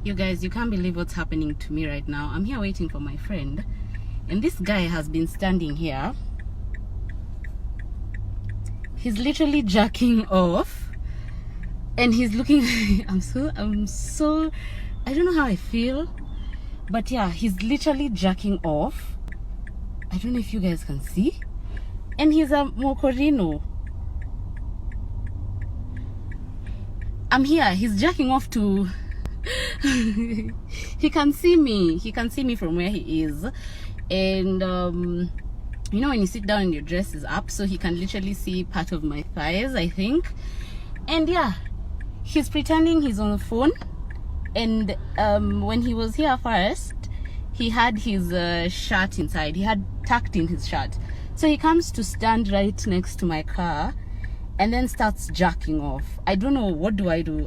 You guys, you can't believe what's happening to me right now. I'm here waiting for my friend, and this guy has been standing here. He's literally jacking off, and he's looking I'm so I don't know how I feel, but yeah, he's literally jacking off. I don't know if you guys can see, and he's a Mokorino. I'm here, he's jacking off to he can see me from where he is. And you know, when you sit down and your dress is up, so he can literally see part of my thighs, I think. And yeah, he's pretending he's on the phone. And when he was here first, he had his shirt inside, he had tucked in his shirt. So he comes to stand right next to my car and then starts jacking off. I don't know, what do I do?